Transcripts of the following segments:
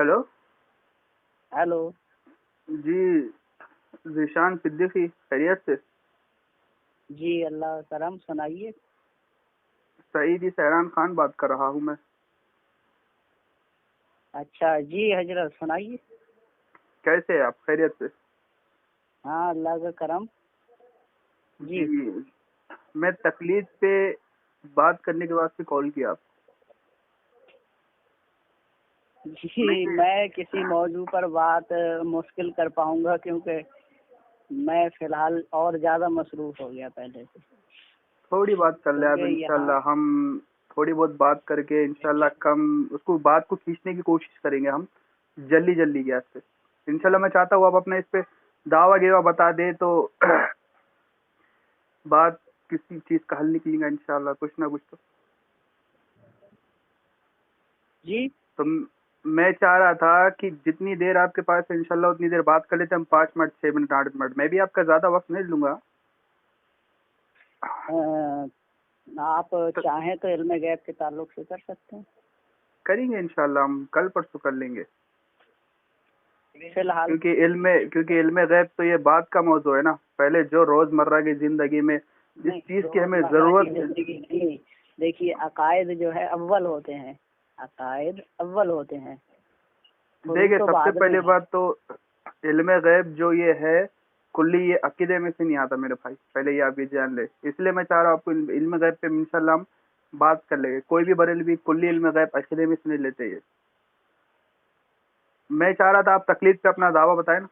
Hello. Hello जी ज़ीशान सिद्दीकी, खैरियत से? जी, अल्लाह करम, सुनाइए। सईदी सहरान खान बात कर रहा हूँ मैं। अच्छा जी हजरत, सुनाइए। कैसे हैं आप? खैरियत से? हाँ, अल्लाह का करम। जी जी, मैं तकलीद पे बात करने के वास्ते कॉल किया आप। जी, मैं किसी मौजू पर बात मुश्किल कर पाऊंगा, क्योंकि मैं फिलहाल और ज़्यादा मसरूफ़ हो गया पहले से। थोड़ी बात कर ले आप, क्योंकि यहाँ इंशाल्लाह हम थोड़ी बहुत बात करके इंशाल्लाह कम उसको बात को खींचने की कोशिश करेंगे हम जल्दी गैस पे। इंशाल्लाह मैं चाहता हूँ आप अपने इस पे दावा गिवा बता दे तो बात किसी चीज़ का हल निकलेगा इंशाल्लाह, कुछ ना कुछ जी तो मैं चाह रहा था कि जितनी देर आपके पास है इंशाल्लाह उतनी देर बात कर लेते हैं हम, 5 मिनट 6 मिनट 8 मिनट। मैं भी आपका ज़्यादा वक्त नहीं लूँगा। आप चाहें तो इल्म गैब के ताल्लुक से कर सकते हैं। करेंगे इंशाल्लाह, हम कल परसों कर लेंगे। फिलहाल क्योंकि इल्म गैब तो ये बात का मौजू है ना। पहले जो रोज़मर्रा की ज़िंदगी में जिस नहीं, चीज़ की हमें रोज़मर्रा की ज़रूरत, जिंदगी नहीं। देखिए, अकायद जो है अव्वल होते हैं, अकायद अव्वल होते हैं, फुरू देखिए तो सबसे बाद में पहली है। बात तो इल्म गैब जो ये है कुल्ली ये अकीदे में से नहीं आता मेरे भाई, पहले ये आप ये जान ले। इसलिए मैं चाह रहा हूँ आपको इल्म गैब पे इंशाल्लाह हम बात कर लेंगे। कोई भी बरेलवी कुल्ली इल्म गैब अकीदे में से नहीं लेते ये। मैं चाह रहा था आप तकलीद पे अपना दावा बताएं ना।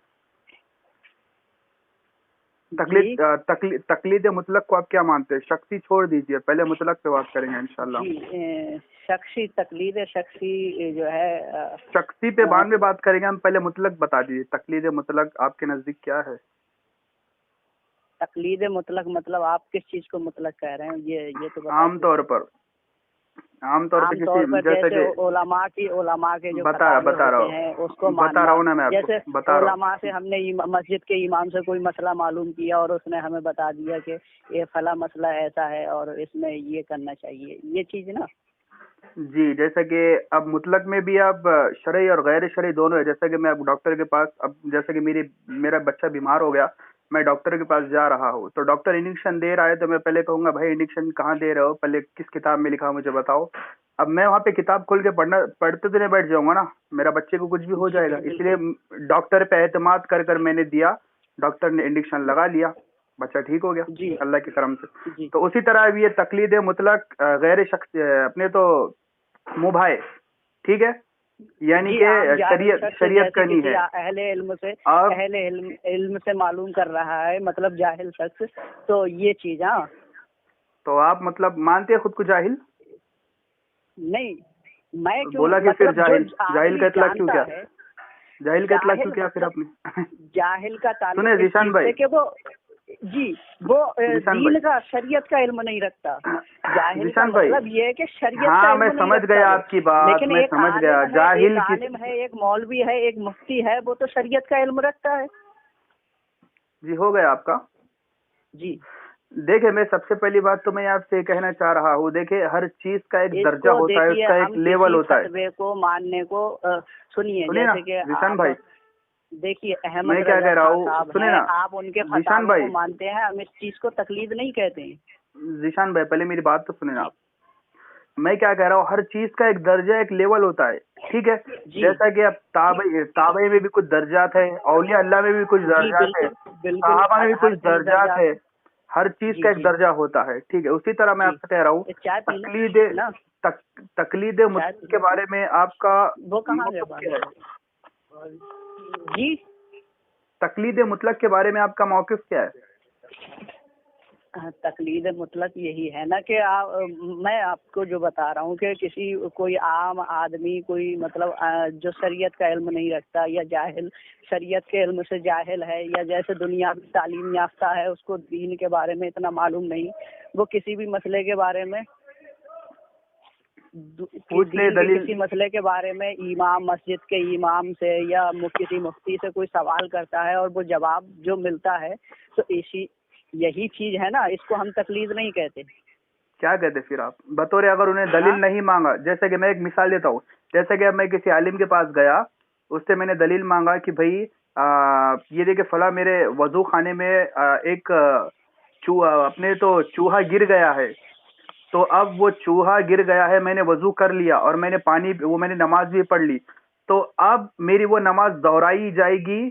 जी तकलीद मुतलक को आप क्या मानते हैं? शख्सी छोड़ दीजिए, पहले मुतलक पे बात करेंगे इंशाल्लाह। जी, शख्सी तकलीद शख्सी जो है, शख्सी पे बाद में बात करेंगे हम, पहले मुतलक बता दीजिए। तकलीद मुतलक आपके नज़दीक क्या है? तकलीद मुतलक मतलब आप किस चीज को मुतलक कह रहे हैं, ये तो बताइए। आमतौर पर आमतौर किसी पर जैसे जैसे कि उलमा के जो बता फतावे बता रहा होते हैं उसको हूँ मानना। ना मैं आपको जैसे बता रहा उलमा से हमने मस्जिद के इमाम से कोई मसला मालूम किया और उसने हमें बता दिया कि ये फला मसला ऐसा है और इसमें ये करना चाहिए, ये चीज ना। जी, जैसा कि अब मुतलक में भी अब शरई और गैर शरई दोनों है। जैसा कि मैं अब डॉक्टर के पास, अब जैसा कि मेरा बच्चा बीमार हो गया, मैं डॉक्टर के पास जा रहा हूँ, तो डॉक्टर इंजेक्शन दे रहा है तो मैं पहले कहूँगा भाई इंजेक्शन कहाँ दे रहे हो, पहले किस किताब में लिखा मुझे बताओ। अब मैं वहाँ पे किताब खोल के पढ़ते तो नहीं बैठ जाऊंगा ना, मेरा बच्चे को कुछ भी हो जी जाएगा। इसलिए बिल्कुल। डॉक्टर पे एतमाद कर मैंने दिया, डॉक्टर ने इंजेक्शन लगा लिया, बच्चा ठीक हो गया जी अल्लाह के करम से। जी तो उसी तरह अब ये तकलीद मुतलक गैर शख्स अपने तो मुँह भाई, ठीक है, यानी जी, कि आम जाहिल शख्स शरीयत जैसे का नहीं किसी है। अब अहले इल्म से मालूम कर रहा है, मतलब जाहिल शख्स, तो ये चीज। हाँ, तो आप मतलब मानते हैं खुद को जाहिल? नहीं, मैं क्यों, बोला कि फिर मतलब जो जाहिल आदमी का इतला क्यों जानता क्या? है। जाहिल का इतला क्यों जाहिल क्या फिर मतलब आपने? जाहिल का सुने ताल्लुक इस जीशान चीज भाई, से कि वो, जी, वो जीशान दीन भाई, का, शरीयत का इल्म नहीं रखता। जाहिल का जीशान भाई, मतलब ये है कि शरीयत का हाँ मैं इल्म नहीं समझ रखता गया वो। आपकी बात, लेकिन मैं एक समझ गया। आलिम है, जाहिल की एक मौलवी है, एक मुफ्ती है, वो तो शरीयत का इल्म रखता है। जी हो गया आपका। जी, देखिए मैं सबसे पहली बात तो मैं आपसे कहना चाह रहा हूँ, देखिए हर चीज का एक दर्जा इसको होता है, देखिए, उसका एक हम लेवल किसी होता है। फतवे को मानने को, सुनिए, सुनिए ना जैसे कि जीशान आप भाई, देखिए अहमद मैं क्या रजा कह रहा खां हूँ, साहब सुनिए हैं, ना आप उनके जीशान फतावे को भाई, मानते हैं, हम इस चीज को तकलीद नहीं कहते हैं। जीशान भाई पहले मेरी बात तो सुने ना जी आप। मैं क्या कह रहा हूँ, हर चीज का एक दर्जा एक लेवल होता है, ठीक है। जी जैसा कि अब ताबे में भी कुछ दर्जात है, औलिया अल्लाह में भी कुछ जी, दर्जात है, बिल्कुल बिल्कुल, सहाबा में भी हर कुछ चीज दर्जात दर्जा। है। हर चीज जी का एक जी दर्जा होता है, ठीक है। उसी तरह मैं जी, आपसे कह रहा हूँ एक चाय पी लें तकलीद ना, तकलीद चाय मुतलक पी के लें। बारे में आपका वो कहाँ गया मौक़िफ़ क्या पानी? है? जी, तकलीद मुतलक के बारे में आपका मौक़िफ़ क्या है? तकलीद मुतलक यही है ना कि मैं आपको जो बता रहा हूँ कि कोई आम आदमी, कोई मतलब जो शरीयत का इल्म नहीं रखता, या जाहिल, शरीयत के इल्म से जाहिल है, या जैसे दुनिया में तालीम याफ्ता है, उसको दीन के बारे में इतना मालूम नहीं, वो किसी भी मसले के बारे में, पूछ ले दीन के दलील। किसी मसले के बारे में इमाम, मस्जिद के इमाम से या किसी मुफ्ती से कोई सवाल करता है और वो जवाब जो मिलता है, तो यही चीज है ना, इसको हम तकलीद नहीं कहते। क्या कहते फिर आप? बतौर अगर उन्हें दलील हाँ नहीं मांगा, जैसे कि मैं एक मिसाल देता हूँ, जैसे कि अब मैं किसी आलिम के पास गया, उससे मैंने दलील मांगा कि भाई ये देखिए फला मेरे वजू खाने में एक चूहा अपने तो चूहा गिर गया है, तो अब वो चूहा गिर गया है, मैंने वजू कर लिया और मैंने मैंने नमाज भी पढ़ ली, तो अब मेरी वो नमाज दोहराई जाएगी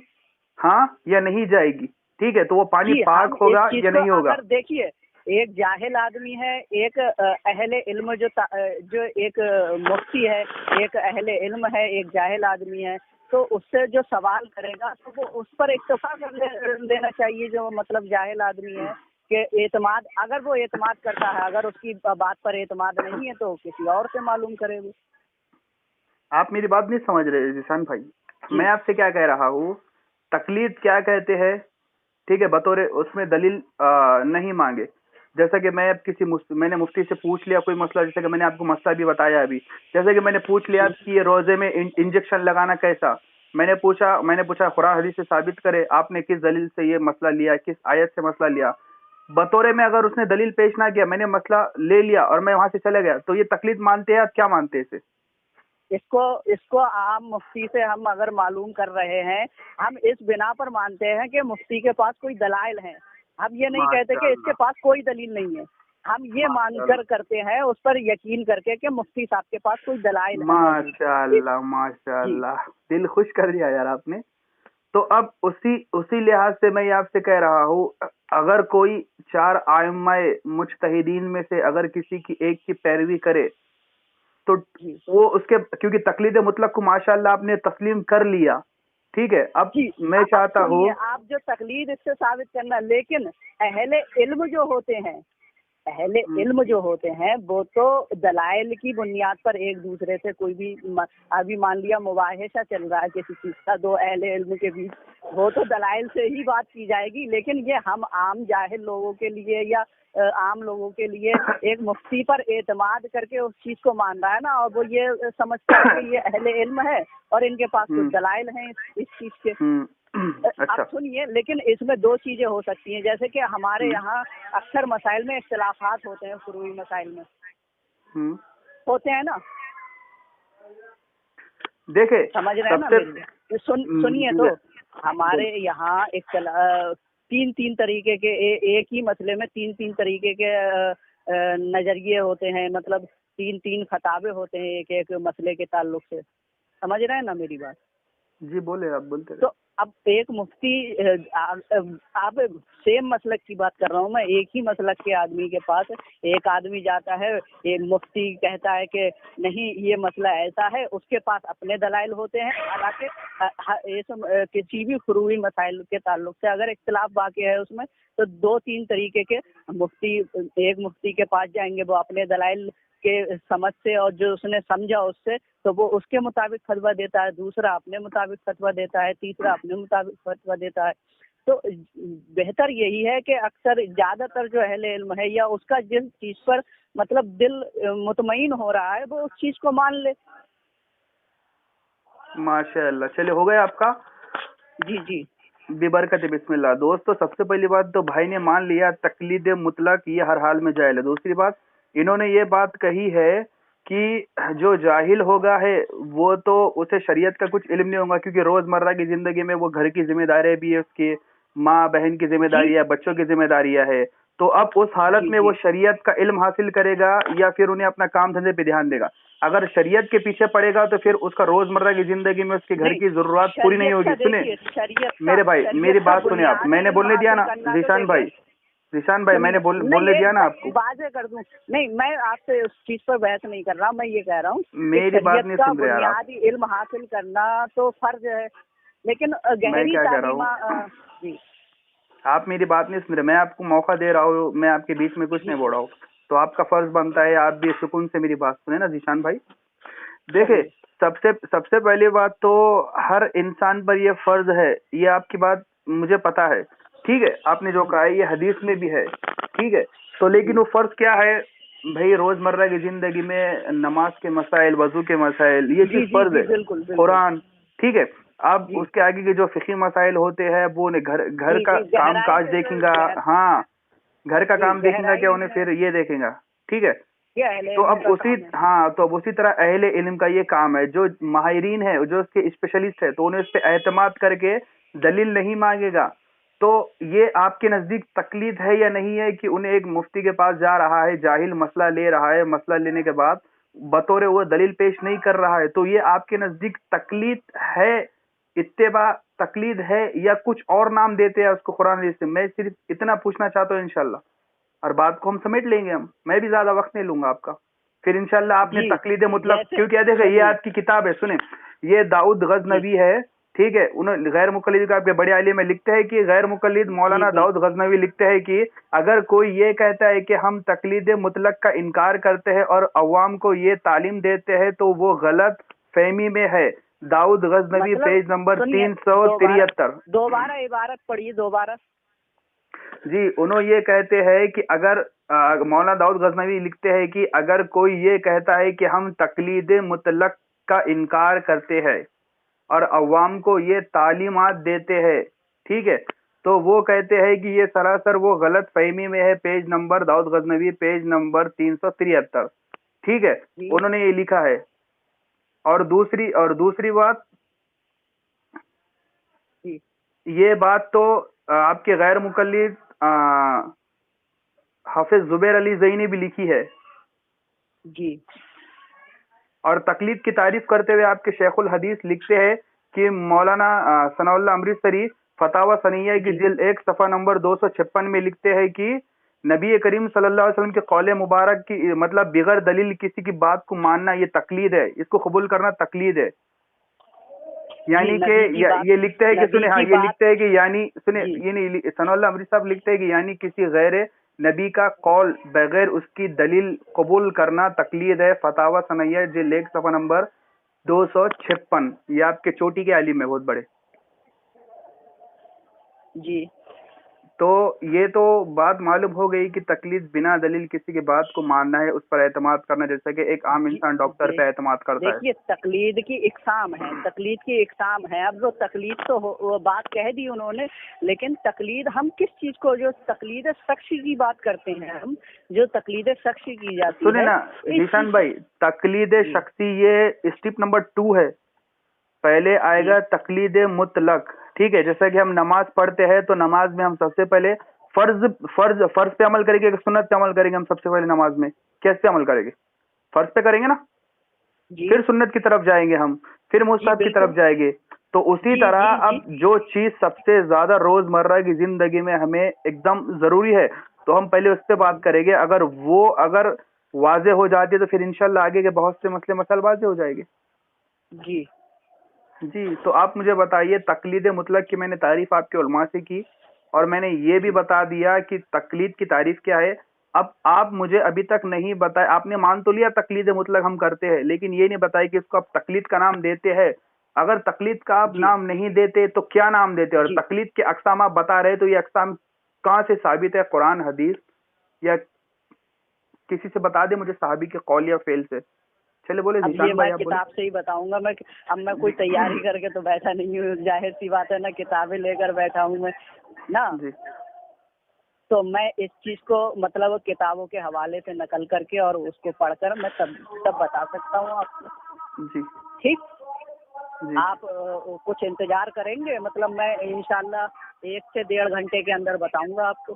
हाँ या नहीं जाएगी? ठीक है, तो वो पानी जी, पाक हम इस होगा चीज या को नहीं होगा? अगर देखिए, एक जाहिल आदमी है, एक अहले इल्म जो एक मुफ्ती है, एक अहले इल्म है, एक जाहिल आदमी है, तो उससे जो सवाल करेगा तो वो उस पर इत्तेफाक लेना चाहिए, जो मतलब जाहिल आदमी है कि एतमाद, अगर वो एतमाद करता है, अगर उसकी बात पर एतमाद नहीं है तो किसी और से मालूम करे वो। आप मेरी बात नहीं समझ रहे जिशान भाई। जी मैं आपसे क्या कह रहा हूँ, तकलीद क्या कहते हैं, ठीक है, बतौर उसमें दलील नहीं मांगे। जैसा कि मैं अब मैंने मुफ्ती से पूछ लिया कोई मसला, जैसे कि मैंने आपको मसला भी बताया अभी, जैसे कि मैंने पूछ लिया कि ये रोजे में इंजेक्शन लगाना कैसा, मैंने पूछा कुरान हदीस से साबित करे, आपने किस दलील से ये मसला लिया, किस आयत से मसला लिया। बतौरे में अगर उसने दलील पेश ना किया, मैंने मसला ले लिया और मैं वहां से चले गया, तो ये तकलीद मानते हैं? आप क्या मानते हैं इसे? इसको आम मुफ्ती से हम अगर मालूम कर रहे हैं, हम इस बिना पर मानते हैं कि मुफ्ती के पास कोई दलाइल हैं। हम ये नहीं कहते कि इसके पास कोई दलील नहीं है, हम ये मानकर करते हैं, उस पर यकीन करके कि मुफ्ती साहब के पास कोई दलाइल है। माशाअल्लाह माशाअल्लाह, दिल खुश कर दिया यार आपने। तो अब उसी लिहाज से मैं आपसे कह रहा हूँ, अगर कोई 4 आइम्माए मुज्तहिदीन में से अगर किसी की एक की पैरवी करे, तो वो उसके, क्योंकि तकलीद मुतलक को माशाअल्लाह आपने तस्लीम कर लिया, ठीक है, अब मैं चाहता हूँ आप जो तकलीद इससे साबित करना, लेकिन अहले इल्म जो होते हैं, अहले इल्म जो होते हैं वो तो दलाइल की बुनियाद पर एक दूसरे से कोई भी अभी मान लिया मुबाहिसा चल रहा है किसी चीज का दो अहले इल्म के बीच, वो तो दलाइल से ही बात की जाएगी। लेकिन ये हम आम जाहिल लोगों के लिए या आम लोगों के लिए एक मुफ्ती पर एतमाद करके उस चीज को मान रहा है ना, और वो ये समझता है कि ये अहले इल्म है और इनके पास कुछ दलाइल हैं इस चीज के। अच्छा आप सुनिए, लेकिन इसमें दो चीजें हो सकती हैं, जैसे कि हमारे यहाँ अक्सर मसाइल में इख्तिलाफात होते हैं, फुरूई मसाइल में होते हैं ना, देखे समझ रहे हैं ना मेरी? सुनिए, तो हमारे यहाँ तीन तरीके के एक ही मसले में तीन तरीके के नजरिए होते हैं, मतलब तीन खताबे होते हैं एक एक मसले के ताल्लुक से, समझ रहे हैं ना मेरी बात? जी बोले, आप बोलते रहे। तो अब एक मुफ्ती, आप सेम मसलक की बात कर रहा हूँ मैं, एक ही मसलक के आदमी के पास एक आदमी जाता है, एक मुफ्ती कहता है कि नहीं ये मसला ऐसा है, उसके पास अपने दलाइल होते हैं। हालांकि किसी भी फुरूई मसाइल के ताल्लुक से अगर इख्तिलाफ बाकी है उसमें, तो 2-3 तरीके के मुफ्ती, एक मुफ्ती के पास जाएंगे, वो अपने दलाइल के समझ से और जो उसने समझा उससे, तो वो उसके मुताबिक फतवा देता है, दूसरा अपने मुताबिक फतवा देता है, तीसरा अपने मुताबिक फतवा देता है। तो बेहतर यही है कि अक्सर ज्यादातर जो अहले इल्म है या उसका जिस चीज पर मतलब दिल मुतमईन हो रहा है वो उस चीज को मान ले। माशाअल्लाह, चलिए हो गया आपका। जी बेबरकत बिस्मिल्लाह। दोस्तों, सबसे पहली बात तो भाई ने मान लिया तकलीद मुतलक ये हर हाल में जायज़ है। दूसरी बात, इन्होंने ये बात कही है कि जो जाहिल होगा है वो तो उसे शरीयत का कुछ इल्म नहीं होगा, क्योंकि रोजमर्रा की जिंदगी में वो घर की जिम्मेदारी भी है, उसकी माँ बहन की जिम्मेदारी है, बच्चों की जिम्मेदारियां है। तो अब उस हालत में वो शरीयत का इल्म हासिल करेगा या फिर उन्हें अपना काम धंधे पे ध्यान देगा? अगर शरीयत के पीछे पड़ेगा तो फिर उसका रोजमर्रा की जिंदगी में उसके घर की जरूरत पूरी नहीं होगी। सुने मेरे भाई, मेरी बात सुने आप, मैंने बोलने दिया ना जीशान भाई, मैंने बोलने दिया ना आपको। बात कर दूं, नहीं मैं आपसे उस चीज पर बहस नहीं कर रहा, मैं ये कह रहा हूँ मेरी बात नहीं सुन रहे यार आप। बुनियादी इल्म हासिल करना तो फर्ज है, लेकिन गहरी तालीम। जी आप मेरी बात नहीं सुन रहे, मैं आपको मौका दे रहा हूँ, मैं आपके बीच में कुछ नहीं बोल रहा हूँ, तो आपका फर्ज बनता है आप भी सुकून से मेरी बात सुने ना जीशान भाई। देखे, सबसे पहली बात तो हर इंसान पर ये फर्ज है, ये आपकी बात मुझे पता है, ठीक है, आपने जो कहा है ये हदीस में भी है, ठीक है, तो लेकिन वो फर्ज क्या है भाई? रोजमर्रा की जिंदगी में नमाज के मसाइल, वजू के मसाइल, ये चीज फर्ज है, कुरान, ठीक है। अब उसके आगे के जो फिकी मसाइल होते हैं वो उन्हें घर का काम काज देखेगा, हाँ घर का काम देखेगा क्या, उन्हें फिर ये देखेगा, ठीक है। یہ اہل تو علم اب کا اسی کام ہے۔ ہاں تو اب اسی طرح اہل علم کا یہ کام ہے، جو ماہرین ہے، جو اس کے اسپیشلسٹ ہے، تو انہیں اس پہ اعتماد کر کے دلیل نہیں مانگے گا. تو یہ آپ کے نزدیک تقلید ہے یا نہیں ہے کہ انہیں ایک مفتی کے پاس جا رہا ہے، جاہل مسئلہ لے رہا ہے، مسئلہ لینے کے بعد بطور وہ دلیل پیش نہیں کر رہا ہے، تو یہ آپ کے نزدیک تقلید ہے، اتباع تقلید ہے، یا کچھ اور نام دیتے ہیں اس کو قرآن حدیث سے؟ میں صرف اتنا پوچھنا چاہتا ہوں انشاءاللہ، اور بات کو ہم سمیٹ لیں گے. میں بھی زیادہ وقت نہیں لوں گا آپ کا. پھر انشاءاللہ آپ نے جی تقلید مطلق، جیسے کیونکہ دیکھیں یہ سنیے، آپ کی کتاب ہے، سنیں، یہ داؤد جی غزنوی ہے، ٹھیک ہے، انہوں غیر مقلد کا آپ کے بڑے عالم میں لکھتے ہیں کہ غیر مقلد جی مولانا داؤد بالکل غزنوی لکھتے ہیں کہ اگر کوئی یہ کہتا ہے کہ ہم تقلید مطلق کا انکار کرتے ہیں اور عوام کو یہ تعلیم دیتے ہیں تو وہ غلط فہمی میں ہے. داؤد غزنوی مطلب پیج نمبر سنیے، 373. دوبارہ عبارت پڑھیے دوبارہ۔ جی، انہوں یہ کہتے ہیں کہ اگر مولانا داؤد غزنوی لکھتے ہیں کہ اگر کوئی یہ کہتا ہے کہ ہم تقلید مطلق کا انکار کرتے ہیں اور عوام کو یہ تعلیمات دیتے ہیں، ٹھیک ہے، تو وہ کہتے ہیں کہ یہ سراسر وہ غلط فہمی میں ہے. پیج نمبر داؤد غزنوی پیج نمبر 373، ٹھیک ہے، جی انہوں نے یہ لکھا ہے. اور دوسری بات، جی یہ بات تو آپ کے غیر مقلد حافظ زبیر علی زئی نے بھی لکھی ہے. جی اور تقلید کی تعریف کرتے ہوئے آپ کے شیخ الحدیث لکھتے ہیں کہ مولانا ثناء اللہ امرتسری فتاوی ثنیہ کی جی جلد 1 صفحہ نمبر 256 میں لکھتے ہیں کہ نبی کریم صلی اللہ علیہ وسلم کے قول مبارک کی مطلب بغیر دلیل کسی کی بات کو ماننا یہ تقلید ہے، اس کو قبول کرنا تقلید ہے. جی یعنی کہ نبی کی بات، یہ لکھتے ہیں کہ نبی سنیں، ہاں کی یہ بات، لکھتے ہیں کہ یعنی سنیں، جی یہ نہیں، ثناء اللہ امرت صاحب لکھتے ہیں کہ یعنی کسی غیر نبی کا قول بغیر اس کی دلیل قبول کرنا تقلید ہے. فتاوی ثنیہ جلد 1 صفحہ نمبر 256. یہ آپ کے چوٹی کے عالم ہے بہت بڑے. جی تو یہ تو بات معلوم ہو گئی کہ تقلید بنا دلیل کسی کی بات کو ماننا ہے، اس پر اعتماد کرنا، جیسا کہ ایک عام جی انسان ڈاکٹر پہ اعتماد کرتا ہے. دیکھیے تقلید کی اقسام ہے، تقلید کی اقسام ہے. اب جو تقلید تو وہ بات کہہ دی انہوں نے، لیکن تقلید ہم کس چیز کو، جو تقلید شخصی کی بات کرتے ہیں ہم، جو تقلید شخصی کی جاتی سنیں ہے نا اس ذیشان چیز، بھائی، تقلید جی شخصی یہ اسٹیپ نمبر 2 ہے. پہلے آئے جی گا تقلید مطلق، ٹھیک ہے. جیسا کہ ہم نماز پڑھتے ہیں تو نماز میں ہم سب سے پہلے فرض پہ عمل کریں گے کہ سنت پہ عمل کریں گے؟ ہم سب سے پہلے نماز میں کیسے عمل کریں گے؟ فرض پہ کریں گے نا، جی پھر سنت کی طرف جائیں گے ہم، پھر جی مستحب کی بالکل، طرف جائیں گے. تو اسی جی طرح جی اب جی جو چیز سب سے زیادہ روز مرہ کی زندگی میں ہمیں ایک دم ضروری ہے تو ہم پہلے اس پہ بات کریں گے. اگر واضح ہو جاتی ہے تو پھر انشاءاللہ آگے کے بہت سے مسئلے مسائل واضح ہو جائے گے. جی جی، تو آپ مجھے بتائیے، تقلید مطلق کی میں نے تعریف آپ کے علماء سے کی، اور میں نے یہ بھی جی بتا دیا کہ تقلید کی تعریف کیا ہے. اب آپ مجھے ابھی تک نہیں بتائے، آپ نے مان تو لیا تقلید مطلق ہم کرتے ہیں، لیکن یہ نہیں بتایا کہ اس کو آپ تقلید کا نام دیتے ہیں. اگر تقلید کا آپ جی نام نہیں دیتے تو کیا نام دیتے؟ اور جی تقلید کے اقسام آپ بتا رہے تو یہ اقسام کہاں سے ثابت ہے؟ قرآن، حدیث، یا کسی سے بتا دیں مجھے، صحابی کے قول یا فعل سے. چلے بولے اب یہ ذیشان میں بھائی، آپ بولے. کتاب سے ہی بتاؤں گا. اب میں کوئی تیاری کر کے تو بیٹھا نہیں ہوں، ظاہر سی بات ہے نا، کتابیں لے کر بیٹھا ہوں میں نا. جی تو میں اس چیز کو مطلب کتابوں کے حوالے سے نقل کر کے اور اس کو پڑھ کر میں تب بتا سکتا ہوں آپ کو. جی ٹھیک، جی آپ کچھ انتظار کریں گے؟ مطلب میں انشاءاللہ 1 سے 1.5 گھنٹے کے اندر بتاؤں گا آپ کو،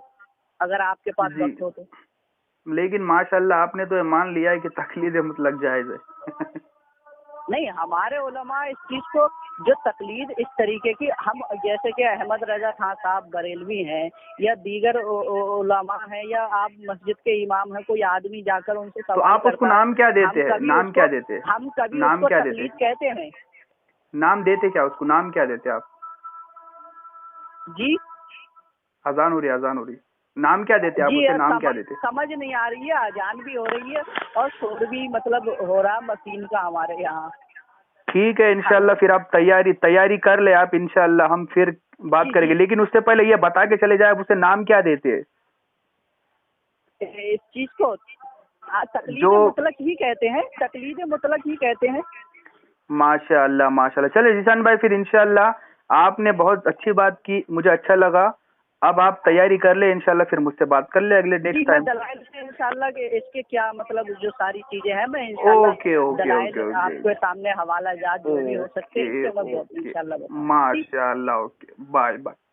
اگر آپ کے پاس جی. وقت ہو تو. لیکن ماشاءاللہ آپ نے تو یہ مان لیا ہے کہ تقلید مطلق جائز ہے. نہیں، ہمارے علماء اس چیز کو، جو تقلید اس طریقے کی، ہم جیسے کہ احمد رضا خان صاحب بریلوی ہیں یا دیگر علماء ہیں، یا آپ مسجد کے امام ہیں، کوئی آدمی جا کر ان سے تو سوال آپ اس کو کرتا ہے، نام کیا دیتے ہیں؟ نام کیا دیتے؟ ہم کبھی اس نام کو کیا دیتے؟ تقلید کہتے ہیں. نام دیتے کیا اس کو؟ نام کیا دیتے آپ؟ جی اذان ہو رہی، اذان ہو رہی، نام کیا دیتے آپ جی اسے؟ نام کیا دیتے؟ سمجھ نہیں آ رہی ہے، اذان بھی ہو رہی ہے اور شور بھی مطلب ہو رہا مشین کا ہمارے یہاں. ٹھیک ہے انشاءاللہ، پھر آپ تیاری کر لیں آپ، انشاءاللہ ہم پھر بات جی کریں جی گے. لیکن اس سے پہلے یہ بتا کے چلے جائے آپ اسے نام کیا دیتے ہیں اس چیز کو تقلید جو. مطلق ہی کہتے ہیں، تقلید مطلق ہی کہتے ہیں. ماشاء اللہ. چلے ذیشان بھائی، پھر انشاءاللہ آپ نے بہت اچھی بات کی، مجھے اچھا لگا. اب آپ تیاری کر لیں انشاءاللہ، پھر مجھ سے بات کر لیں اگلے جی نیکسٹ میں ٹائم. دلائل سے انشاءاللہ کہ اس کے کیا مطلب جو ساری چیزیں ہیں میں انشاءاللہ اوکے اوکے دلائل اوکے آپ کے اوکے سامنے حوالہ جات جو بھی ہو سکتے ہیں اس اوکے سے میں اوکے انشاءاللہ بتاؤں گا. ٹھیک. ماشاء اللہ. Okay bye bye.